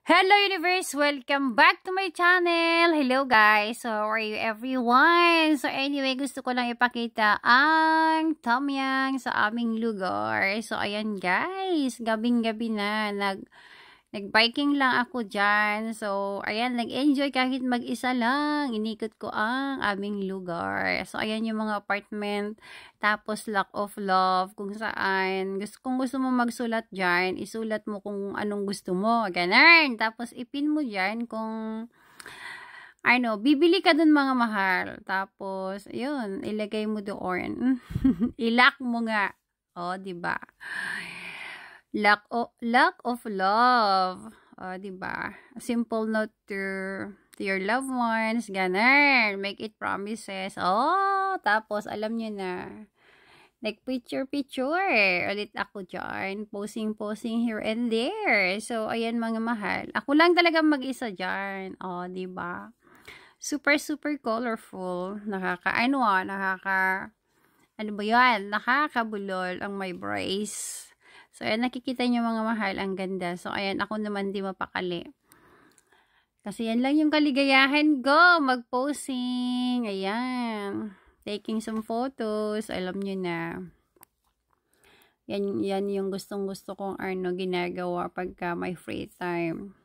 Hello universe! Welcome back to my channel! Hello guys! So, how are you everyone? So, anyway, gusto ko lang ipakita ang Tamyang sa aming lugar. So, ayan guys, gabing-gabi na. Nag-biking lang ako dyan. So, ayan, nag-enjoy kahit mag-isa lang. Inikot ko ang aming lugar. So, ayan yung mga apartment. Tapos, Lack of Love. Kung saan. Kung gusto mo magsulat dyan, isulat mo kung anong gusto mo. Ganun. Tapos, ipin mo dyan kung bibili ka dun mga mahal. Tapos, yun, ilagay mo doon. Ilock mo nga. O, diba? Lack of love. Diba? A simple note to your loved ones. Ganun. Make it promises. Tapos, alam nyo na. Like, picture. Ulit ako dyan. Posing here and there. So, ayan mga mahal. Ako lang talaga mag-isa dyan. Diba? Super colorful. Nakakabulol ang my brace. So, ayan, nakikita nyo mga mahal, ang ganda. So, ayan, ako naman di mapakali. Kasi yan lang yung kaligayahan ko, mag-posing. Ayan, taking some photos, alam nyo na. Yan yung gustong-gusto kong ginagawa pagka may free time.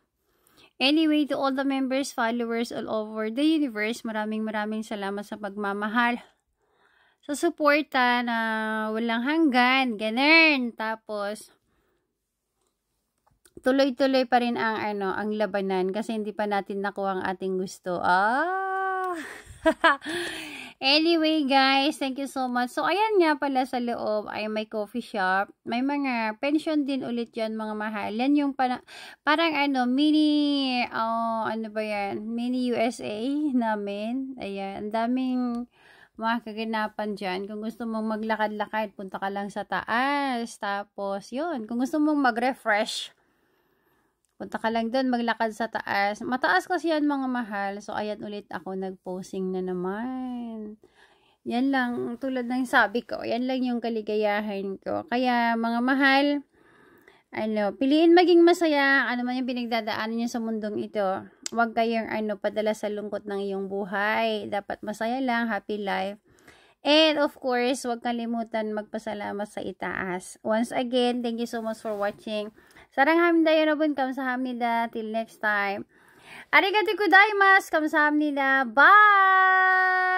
Anyway, to all the members, followers all over the universe, maraming salamat sa pagmamahal. Sa suporta na walang hanggan, ganun. Tapos, tuloy-tuloy pa rin ang labanan kasi hindi pa natin nakuha ang ating gusto. Anyway, guys, thank you so much. So, ayan nga pala sa loob ay may coffee shop. May mga pension din ulit yan, mga mahal. Yan yung parang mini, mini USA namin. Ayan, ang daming mga kaganapan dyan. Kung gusto mong maglakad-lakad, punta ka lang sa taas. Tapos, yun. Kung gusto mong mag-refresh, punta ka lang doon, maglakad sa taas. Mataas kasi yan mga mahal. So, ayan ulit ako nag-posing na naman. Yan lang, tulad ng sabi ko, yan lang yung kaligayahan ko. Kaya, mga mahal, piliin maging masaya, ano man yung pinagdadaanan niyo sa mundong ito. Huwag kayong padala sa lungkot ng iyong buhay. Dapat masaya lang, happy life. And of course, huwag kalimutan magpasalamat sa itaas. Once again, thank you so much for watching. Saranghamnida 여러분, 감사합니다. Till next time. Arigatou gozaimasu. 감사합니다. Bye!